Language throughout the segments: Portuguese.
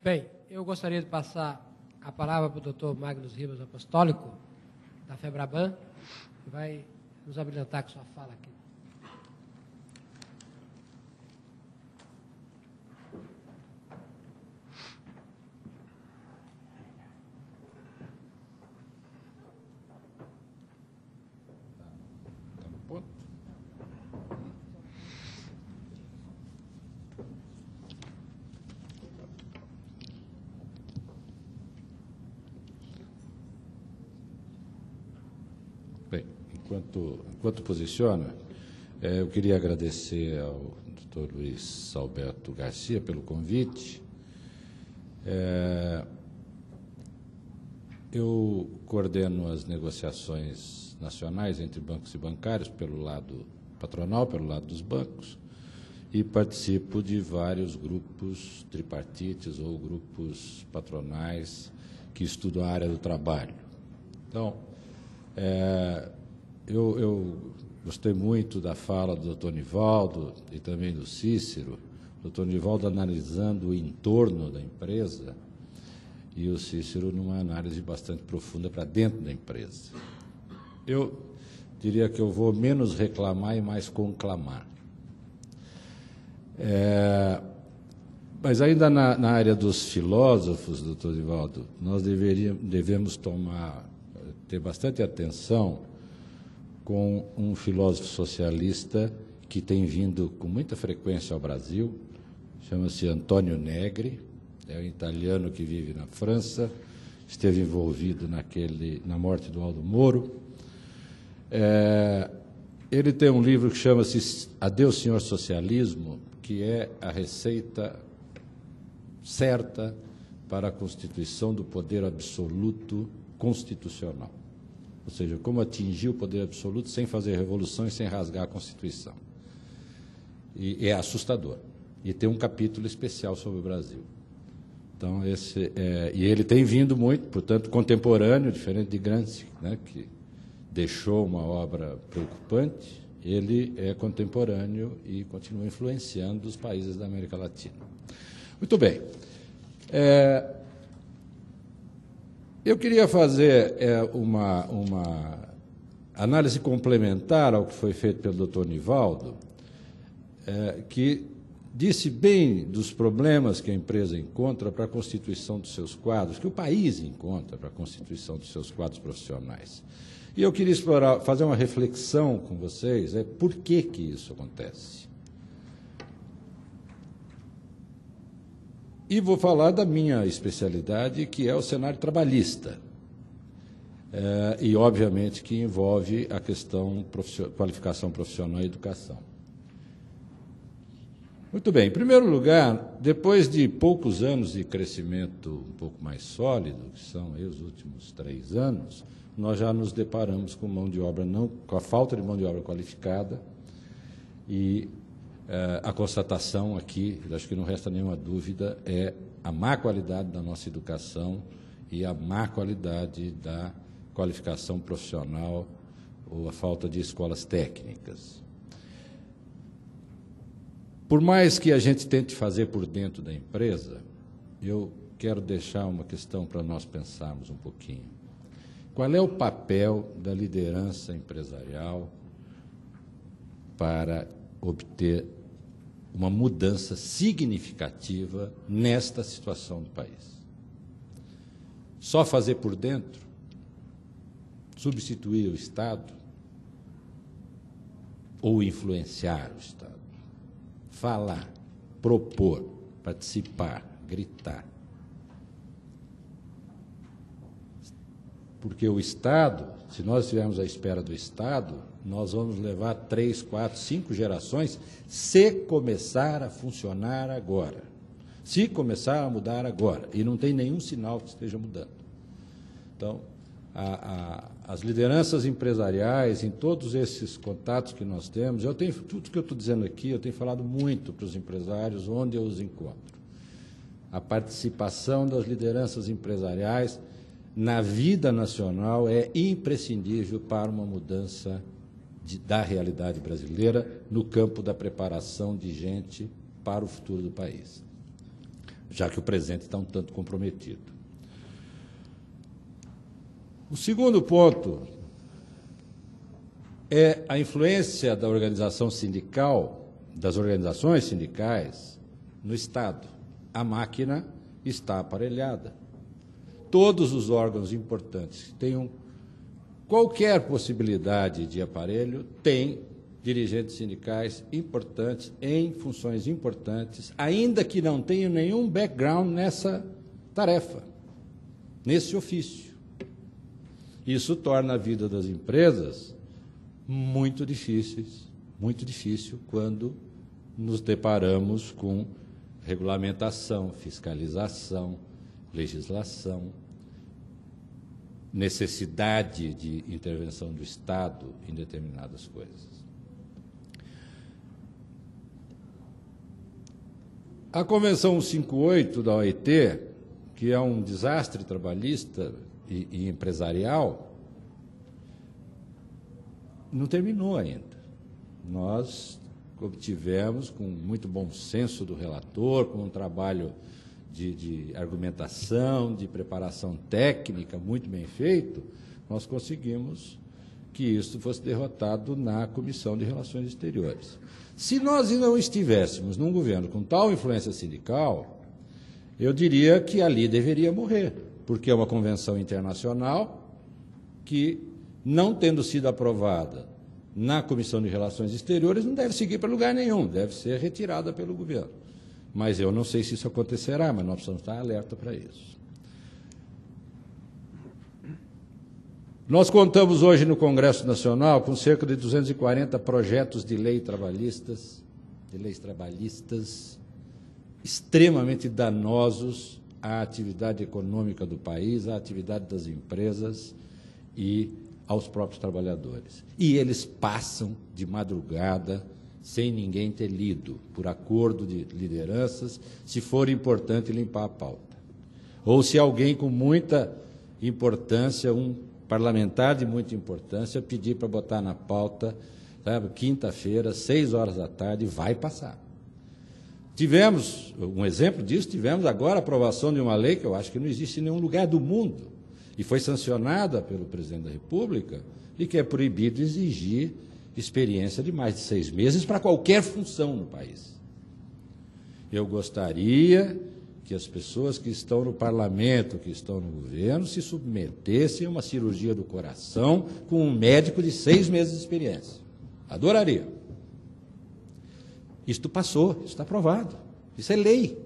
Bem, eu gostaria de passar a palavra para o doutor Magnus Ribas Apostólico, da FEBRABAN, que vai nos habilitar com sua fala aqui. Bem, enquanto posiciona, eu queria agradecer ao Dr. Luiz Alberto Garcia pelo convite. Eu coordeno as negociações nacionais entre bancos e bancários pelo lado patronal, pelo lado dos bancos, e participo de vários grupos tripartites ou grupos patronais que estudam a área do trabalho. Então, eu gostei muito da fala do Dr. Nivaldo e também do Cícero, o Dr. Nivaldo analisando o entorno da empresa e o Cícero numa análise bastante profunda para dentro da empresa. Eu diria que eu vou menos reclamar e mais conclamar. Mas ainda na área dos filósofos, doutor Nivaldo, nós devemos ter bastante atenção com um filósofo socialista que tem vindo com muita frequência ao Brasil, chama-se Antonio Negri, é um italiano que vive na França, esteve envolvido na morte do Aldo Moro. Ele tem um livro que chama-se Adeus, Senhor Socialismo, que é a receita certa para a constituição do poder absoluto constitucional. Ou seja, como atingir o poder absoluto sem fazer revolução e sem rasgar a Constituição. E é assustador. E tem um capítulo especial sobre o Brasil. Então, e ele tem vindo muito, portanto, contemporâneo, diferente de Gramsci, né, que deixou uma obra preocupante, ele é contemporâneo e continua influenciando os países da América Latina. Muito bem. Eu queria fazer uma análise complementar ao que foi feito pelo Dr. Nivaldo, que disse bem dos problemas que a empresa encontra para a constituição dos seus quadros, que o país encontra para a constituição dos seus quadros profissionais. E eu queria fazer uma reflexão com vocês, por que isso acontece? E vou falar da minha especialidade, que é o cenário trabalhista, e, obviamente, que envolve a questão qualificação profissional e educação. Muito bem, em primeiro lugar, depois de poucos anos de crescimento um pouco mais sólido, que são aí os últimos 3 anos, nós já nos deparamos com com a falta de mão de obra qualificada e a constatação aqui, acho que não resta nenhuma dúvida, é a má qualidade da nossa educação e a má qualidade da qualificação profissional ou a falta de escolas técnicas. Por mais que a gente tente fazer por dentro da empresa, eu quero deixar uma questão para nós pensarmos um pouquinho. Qual é o papel da liderança empresarial para obter uma mudança significativa nesta situação do país? Só fazer por dentro? Substituir o Estado? Ou influenciar o Estado? Falar, propor, participar, gritar. Porque o Estado, se nós estivermos à espera do Estado, nós vamos levar 3, 4, 5 gerações se começar a funcionar agora. Se começar a mudar agora. E não tem nenhum sinal que esteja mudando. Então, as lideranças empresariais, em todos esses contatos que nós temos, tudo que eu estou dizendo aqui, eu tenho falado muito para os empresários onde eu os encontro. A participação das lideranças empresariais na vida nacional é imprescindível para uma mudança da realidade brasileira no campo da preparação de gente para o futuro do país. já que o presente está um tanto comprometido. O segundo ponto é a influência da organização sindical, das organizações sindicais, no Estado. A máquina está aparelhada. Todos os órgãos importantes que tenham qualquer possibilidade de aparelho têm dirigentes sindicais importantes, em funções importantes, ainda que não tenham nenhum background nessa tarefa, nesse ofício. Isso torna a vida das empresas muito difícil quando nos deparamos com regulamentação, fiscalização, legislação, necessidade de intervenção do Estado em determinadas coisas. A Convenção 158 da OIT, que é um desastre trabalhista e empresarial, não terminou ainda. Nós obtivemos, com muito bom senso do relator, com um trabalho de argumentação, de preparação técnica muito bem feito, nós conseguimos que isso fosse derrotado na Comissão de Relações Exteriores. Se nós não estivéssemos num governo com tal influência sindical, eu diria que ali deveria morrer, porque é uma convenção internacional que, não tendo sido aprovada na Comissão de Relações Exteriores, não deve seguir para lugar nenhum, deve ser retirada pelo governo. Mas eu não sei se isso acontecerá, mas nós precisamos estar alerta para isso. Nós contamos hoje no Congresso Nacional com cerca de 240 projetos de leis trabalhistas, extremamente danosos à atividade econômica do país, à atividade das empresas e aos próprios trabalhadores. E eles passam de madrugada, sem ninguém ter lido, por acordo de lideranças, se for importante limpar a pauta. Ou se alguém com muita importância, um parlamentar de muita importância, pedir para botar na pauta, sabe, quinta-feira, 6h, vai passar. Tivemos, um exemplo disso, tivemos agora a aprovação de uma lei que eu acho que não existe em nenhum lugar do mundo, e foi sancionada pelo presidente da República, e que é proibido exigir experiência de mais de 6 meses para qualquer função no país. Eu gostaria que as pessoas que estão no parlamento, que estão no governo, se submetessem a uma cirurgia do coração com um médico de 6 meses de experiência. Adoraria. Isto passou, isso está aprovado, isso é lei.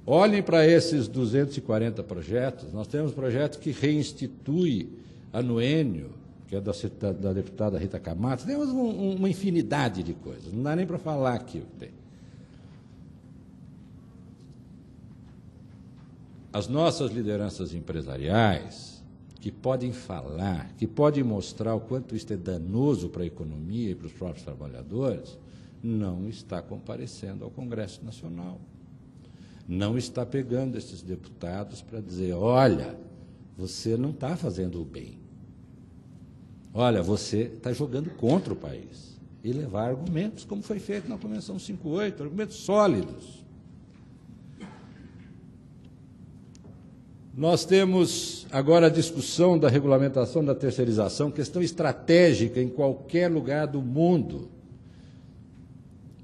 Olhem para esses 240 projetos. Nós temos projeto que reinstitui anuênio, que é da deputada Rita Camacho. Temos uma infinidade de coisas, não dá nem para falar aqui o que tem. As nossas lideranças empresariais, que podem falar, que podem mostrar o quanto isso é danoso para a economia e para os próprios trabalhadores, não está comparecendo ao Congresso Nacional. Não está pegando esses deputados para dizer, olha, você não está fazendo o bem. Olha, você está jogando contra o país. E levar argumentos, como foi feito na Convenção 158, argumentos sólidos. Nós temos agora a discussão da regulamentação da terceirização, questão estratégica em qualquer lugar do mundo.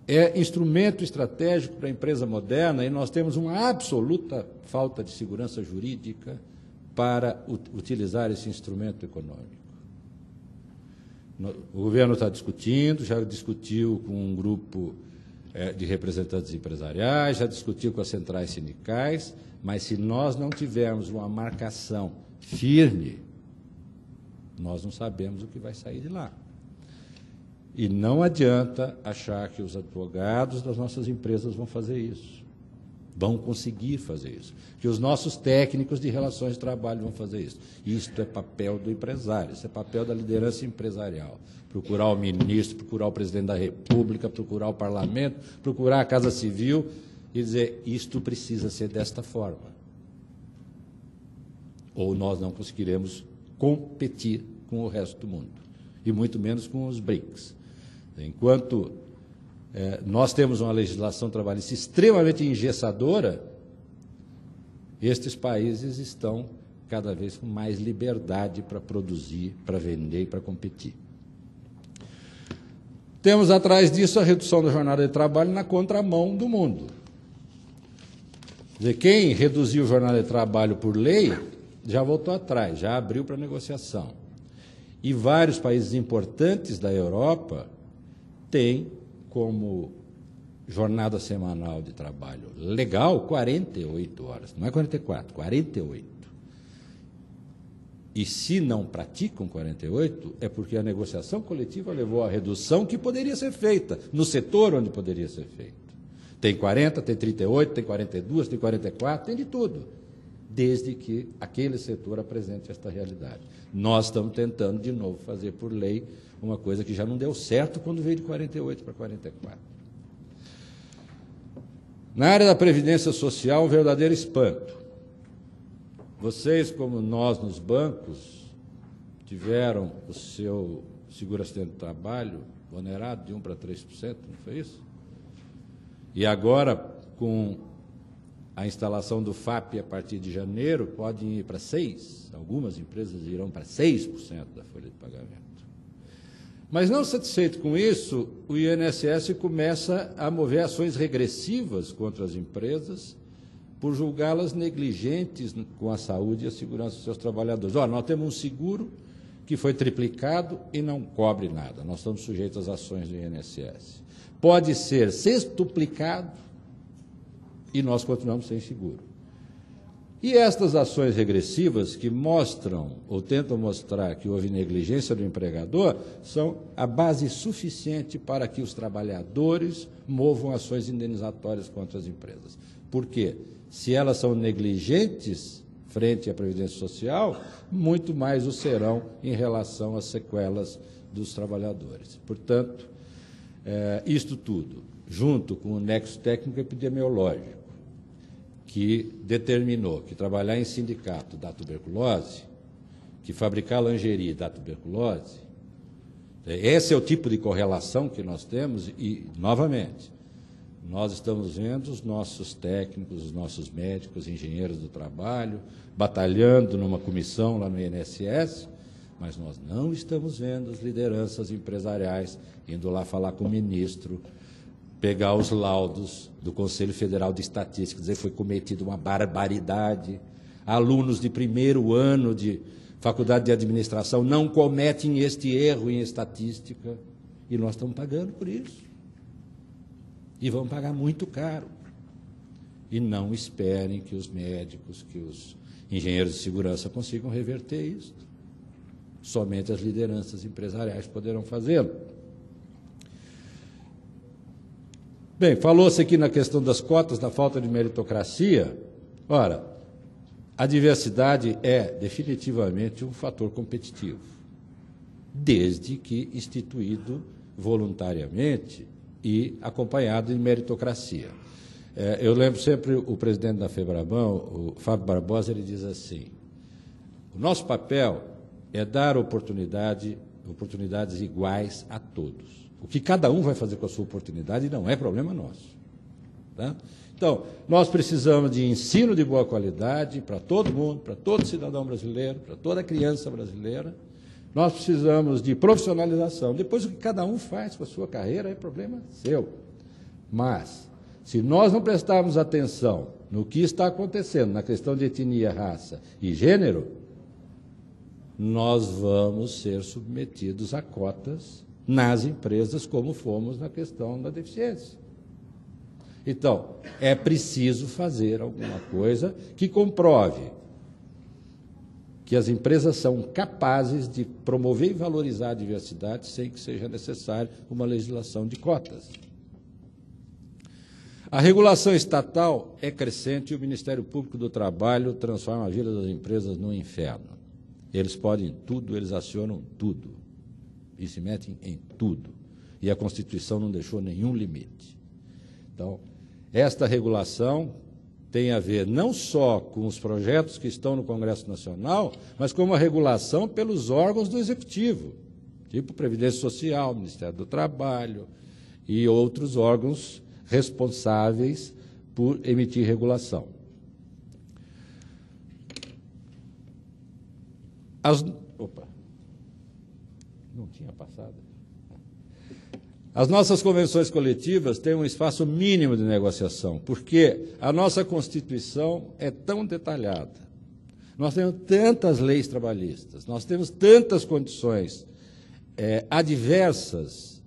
É instrumento estratégico para a empresa moderna e nós temos uma absoluta falta de segurança jurídica para utilizar esse instrumento econômico. O governo está discutindo, já discutiu com um grupo de representantes empresariais, já discutiu com as centrais sindicais, mas se nós não tivermos uma marcação firme, nós não sabemos o que vai sair de lá. E não adianta achar que os advogados das nossas empresas vão fazer isso, vão conseguir fazer isso, que os nossos técnicos de relações de trabalho vão fazer isso. Isto é papel do empresário, isso é papel da liderança empresarial. Procurar o ministro, procurar o presidente da República, procurar o parlamento, procurar a Casa Civil e dizer, isto precisa ser desta forma. Ou nós não conseguiremos competir com o resto do mundo, e muito menos com os BRICS. Enquanto nós temos uma legislação trabalhista extremamente engessadora, estes países estão cada vez com mais liberdade para produzir, para vender e para competir. Temos atrás disso a redução da jornada de trabalho na contramão do mundo. Quer dizer, quem reduziu a jornada de trabalho por lei já voltou atrás, já abriu para negociação. E vários países importantes da Europa têm como jornada semanal de trabalho legal 48 horas, não é 44, 48. E se não praticam 48, é porque a negociação coletiva levou à redução que poderia ser feita, no setor onde poderia ser feita. Tem 40, tem 38, tem 42, tem 44, tem de tudo, desde que aquele setor apresente esta realidade. Nós estamos tentando, de novo, fazer por lei uma coisa que já não deu certo quando veio de 48 para 44. Na área da Previdência Social, um verdadeiro espanto. Vocês, como nós nos bancos, tiveram o seu seguro-acidente de trabalho onerado de 1% para 3%, não foi isso? E agora, com a instalação do FAP a partir de janeiro, podem ir para 6%. Algumas empresas irão para 6% da folha de pagamento. Mas, não satisfeito com isso, o INSS começa a mover ações regressivas contra as empresas por julgá-las negligentes com a saúde e a segurança dos seus trabalhadores. Olha, nós temos um seguro que foi triplicado e não cobre nada. Nós estamos sujeitos às ações do INSS. Pode ser sextuplicado e nós continuamos sem seguro. E estas ações regressivas que mostram, ou tentam mostrar, que houve negligência do empregador, são a base suficiente para que os trabalhadores movam ações indenizatórias contra as empresas. Por quê? Se elas são negligentes frente à Previdência Social, muito mais o serão em relação às sequelas dos trabalhadores. Portanto, isto tudo, junto com o nexo técnico epidemiológico, que determinou que trabalhar em sindicato dá tuberculose, que fabricar lingerie dá tuberculose, esse é o tipo de correlação que nós temos e, novamente, nós estamos vendo os nossos técnicos, os nossos médicos, engenheiros do trabalho, batalhando numa comissão lá no INSS, mas nós não estamos vendo as lideranças empresariais indo lá falar com o ministro, pegar os laudos do Conselho Federal de Estatística, dizer que foi cometida uma barbaridade, alunos de primeiro ano de faculdade de administração não cometem este erro em estatística, e nós estamos pagando por isso. E vão pagar muito caro. E não esperem que os médicos, que os engenheiros de segurança consigam reverter isso. Somente as lideranças empresariais poderão fazê-lo. Bem, falou-se aqui na questão das cotas, da falta de meritocracia. Ora, a diversidade é definitivamente um fator competitivo, desde que instituído voluntariamente e acompanhado de meritocracia. Eu lembro sempre o presidente da FEBRABAN, o Fábio Barbosa, ele diz assim: o nosso papel é dar oportunidades iguais a todos. O que cada um vai fazer com a sua oportunidade não é problema nosso. Tá? Então, nós precisamos de ensino de boa qualidade para todo mundo, para todo cidadão brasileiro, para toda criança brasileira. Nós precisamos de profissionalização. Depois, o que cada um faz com a sua carreira é problema seu. Mas, se nós não prestarmos atenção no que está acontecendo na questão de etnia, raça e gênero, nós vamos ser submetidos a cotas nas empresas, como fomos na questão da deficiência. Então, é preciso fazer alguma coisa que comprove que as empresas são capazes de promover e valorizar a diversidade sem que seja necessário uma legislação de cotas. A regulação estatal é crescente e o Ministério Público do Trabalho transforma a vida das empresas num inferno. Eles podem tudo, eles acionam tudo e se metem em tudo. E a Constituição não deixou nenhum limite. Então, esta regulação tem a ver não só com os projetos que estão no Congresso Nacional, mas com a regulação pelos órgãos do Executivo, tipo Previdência Social, Ministério do Trabalho e outros órgãos responsáveis por emitir regulação. Opa! Não tinha passado. As nossas convenções coletivas têm um espaço mínimo de negociação, porque a nossa Constituição é tão detalhada. Nós temos tantas leis trabalhistas, nós temos tantas condições adversas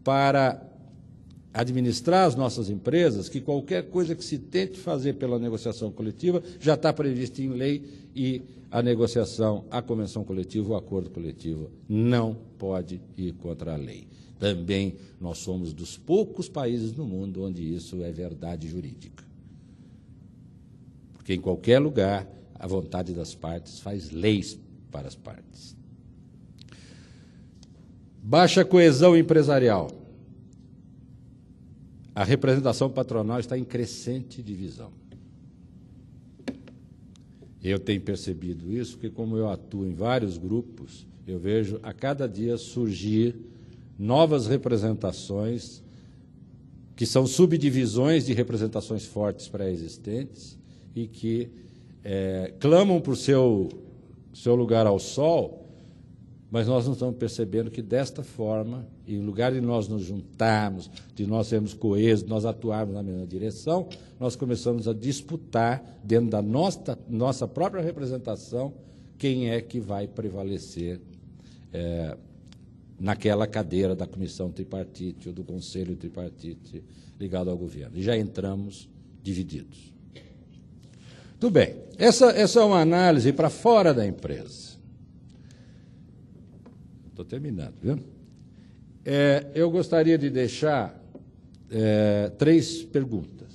para administrar as nossas empresas, que qualquer coisa que se tente fazer pela negociação coletiva já está prevista em lei e a negociação, a convenção coletiva, o acordo coletivo não pode ir contra a lei. Também nós somos dos poucos países no mundo onde isso é verdade jurídica. Porque em qualquer lugar a vontade das partes faz leis para as partes. Baixa coesão empresarial. A representação patronal está em crescente divisão. Eu tenho percebido isso, porque como eu atuo em vários grupos, eu vejo a cada dia surgir novas representações, que são subdivisões de representações fortes pré-existentes e que clamam por seu lugar ao sol, mas nós não estamos percebendo que, desta forma, em lugar de nós nos juntarmos, de nós sermos coesos, nós atuarmos na mesma direção, nós começamos a disputar, dentro da nossa própria representação, quem é que vai prevalecer naquela cadeira da comissão tripartite ou do conselho tripartite ligado ao governo. E já entramos divididos. Tudo bem. Essa é uma análise para fora da empresa. Estou terminando, viu? Eu gostaria de deixar 3 perguntas.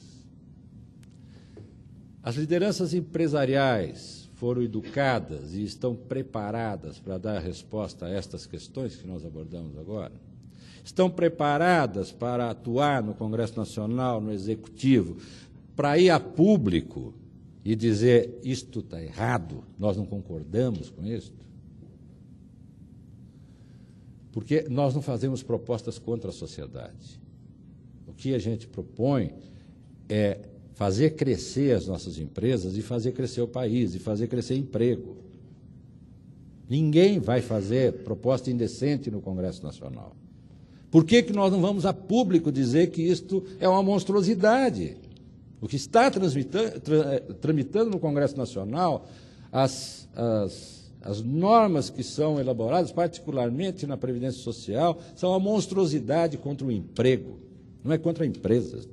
As lideranças empresariais foram educadas e estão preparadas para dar resposta a estas questões que nós abordamos agora? Estão preparadas para atuar no Congresso Nacional, no Executivo, para ir a público e dizer isto está errado, nós não concordamos com isto? Porque nós não fazemos propostas contra a sociedade. O que a gente propõe é fazer crescer as nossas empresas e fazer crescer o país, e fazer crescer emprego. Ninguém vai fazer proposta indecente no Congresso Nacional. Por que nós não vamos a público dizer que isto é uma monstruosidade? O que está tramitando no Congresso Nacional, as normas que são elaboradas, particularmente na Previdência Social, são uma monstruosidade contra o emprego, não é contra empresas.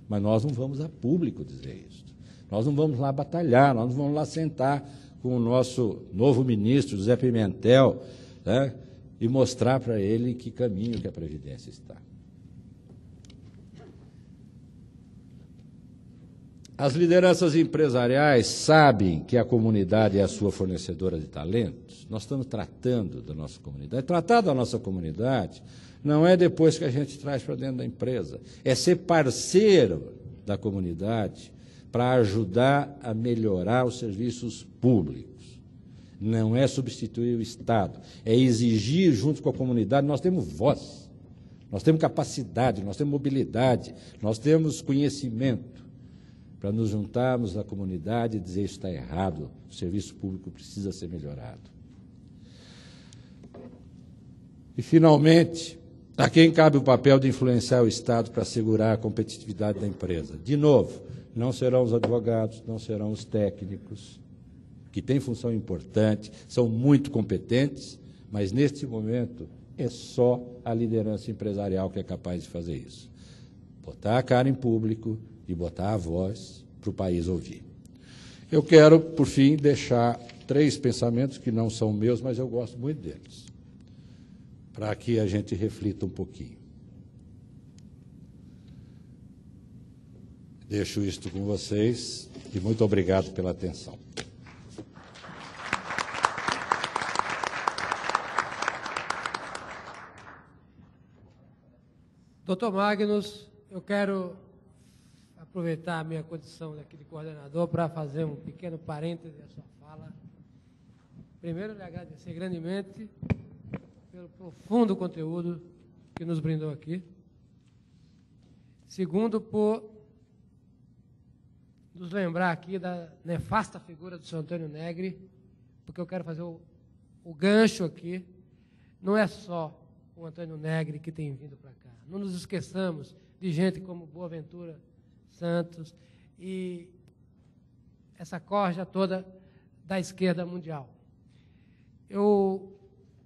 Mas nós não vamos a público dizer isso. Nós não vamos lá batalhar, nós não vamos lá sentar com o nosso novo ministro, José Pimentel, né, e mostrar para ele que caminho que a Previdência está. As lideranças empresariais sabem que a comunidade é a sua fornecedora de talentos. Nós estamos tratando da nossa comunidade. Tratar da nossa comunidade não é depois que a gente traz para dentro da empresa. É ser parceiro da comunidade para ajudar a melhorar os serviços públicos. Não é substituir o Estado. É exigir, junto com a comunidade, nós temos voz, nós temos capacidade, nós temos mobilidade, nós temos conhecimento, para nos juntarmos à comunidade e dizer isso está errado, o serviço público precisa ser melhorado. E, finalmente, a quem cabe o papel de influenciar o Estado para assegurar a competitividade da empresa? De novo, não serão os advogados, não serão os técnicos, que têm função importante, são muito competentes, mas, neste momento, é só a liderança empresarial que é capaz de fazer isso. Botar a cara em público e botar a voz para o país ouvir. Eu quero, por fim, deixar 3 pensamentos que não são meus, mas eu gosto muito deles, para que a gente reflita um pouquinho. Deixo isto com vocês e muito obrigado pela atenção. Doutor Magnus, eu quero aproveitar a minha condição aqui de coordenador para fazer um pequeno parêntese à sua fala. Primeiro, lhe agradecer grandemente pelo profundo conteúdo que nos brindou aqui. Segundo, por nos lembrar aqui da nefasta figura do senhor Antônio Negri, porque eu quero fazer o gancho aqui, não é só o Antônio Negri que tem vindo para cá. Não nos esqueçamos de gente como Boaventura Santos e essa corja toda da esquerda mundial. Eu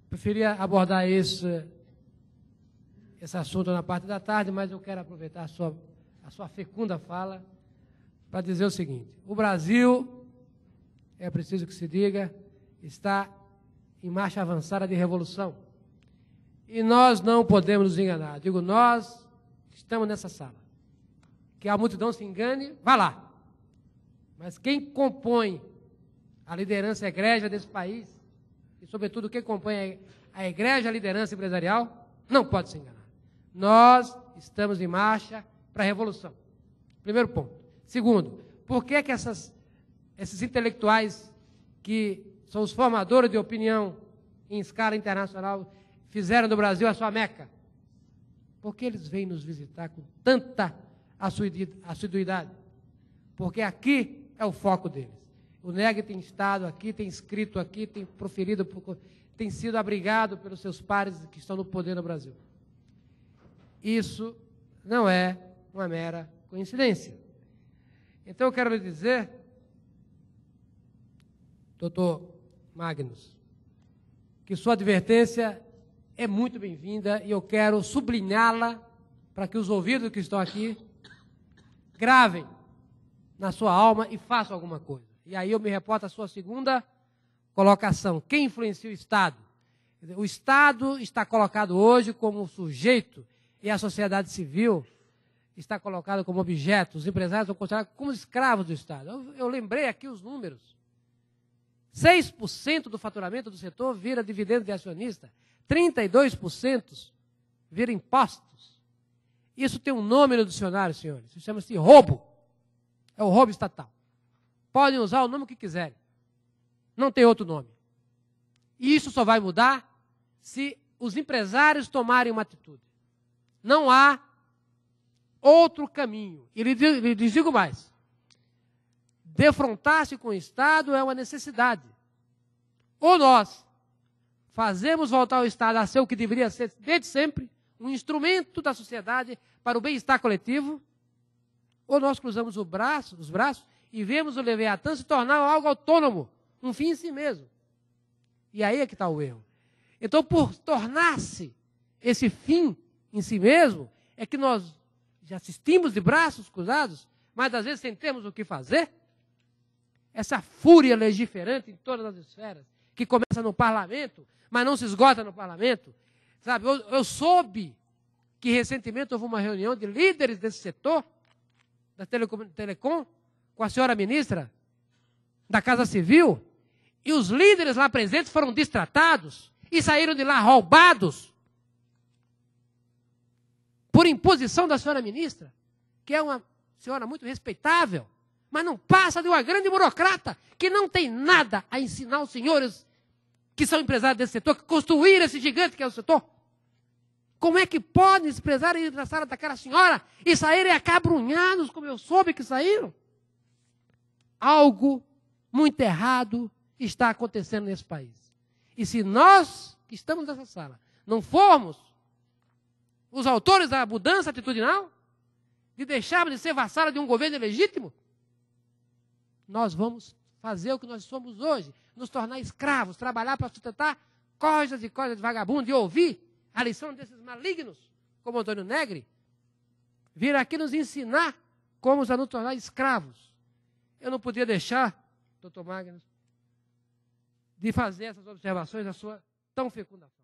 preferia abordar esse assunto na parte da tarde, mas eu quero aproveitar a sua fecunda fala para dizer o seguinte: o Brasil, é preciso que se diga, está em marcha avançada de revolução. E nós não podemos nos enganar. Digo, nós estamos nessa sala. Que a multidão se engane, vá lá. Mas quem compõe a liderança egrégia desse país, e sobretudo quem compõe a egrégia liderança empresarial, não pode se enganar. Nós estamos em marcha para a revolução. Primeiro ponto. Segundo, por que esses intelectuais que são os formadores de opinião em escala internacional fizeram do Brasil a sua meca? Porque eles vêm nos visitar com tanta assiduidade? Porque aqui é o foco deles. O Negri tem estado aqui, tem escrito aqui, tem proferido, tem sido abrigado pelos seus pares que estão no poder no Brasil. Isso não é uma mera coincidência. Então eu quero lhe dizer, doutor Magnus, que sua advertência é muito bem-vinda e eu quero sublinhá-la para que os ouvidos que estão aqui gravem na sua alma e façam alguma coisa. E aí eu me reporto à sua segunda colocação. Quem influencia o Estado? O Estado está colocado hoje como sujeito e a sociedade civil está colocada como objeto. Os empresários são considerados como escravos do Estado. Eu lembrei aqui os números. 6% do faturamento do setor vira dividendo de acionista. 32% vira impostos. Isso tem um nome no dicionário, senhores. Isso chama-se roubo. É o roubo estatal. Podem usar o nome que quiserem. Não tem outro nome. E isso só vai mudar se os empresários tomarem uma atitude. Não há outro caminho. E lhe digo mais. Defrontar-se com o Estado é uma necessidade. Ou nós fazemos voltar o Estado a ser o que deveria ser desde sempre, um instrumento da sociedade para o bem-estar coletivo, ou nós cruzamos os braços e vemos o Leviatã se tornar algo autônomo, um fim em si mesmo. E aí é que está o erro. Então, por tornar-se esse fim em si mesmo, é que nós já assistimos de braços cruzados, mas às vezes sem termos o que fazer. Essa fúria legiferante em todas as esferas, que começa no parlamento, mas não se esgota no parlamento. Sabe, eu soube que recentemente houve uma reunião de líderes desse setor, da Telecom, com a senhora ministra da Casa Civil, e os líderes lá presentes foram distratados e saíram de lá roubados por imposição da senhora ministra, que é uma senhora muito respeitável, mas não passa de uma grande burocrata que não tem nada a ensinar aos senhores que são empresários desse setor, que construíram esse gigante que é o setor. Como é que podem os empresários ir na sala daquela senhora e saírem acabrunhados, como eu soube que saíram? Algo muito errado está acontecendo nesse país. E se nós, que estamos nessa sala, não formos os autores da mudança atitudinal, de deixarmos de ser vassala de um governo ilegítimo, nós vamos fazer o que nós somos hoje, nos tornar escravos, trabalhar para sustentar coisas e coisas de vagabundo, e ouvir a lição desses malignos, como Antônio Negri, vir aqui nos ensinar como a nos tornar escravos. Eu não podia deixar, doutor Magnus, de fazer essas observações na sua tão fecunda fala.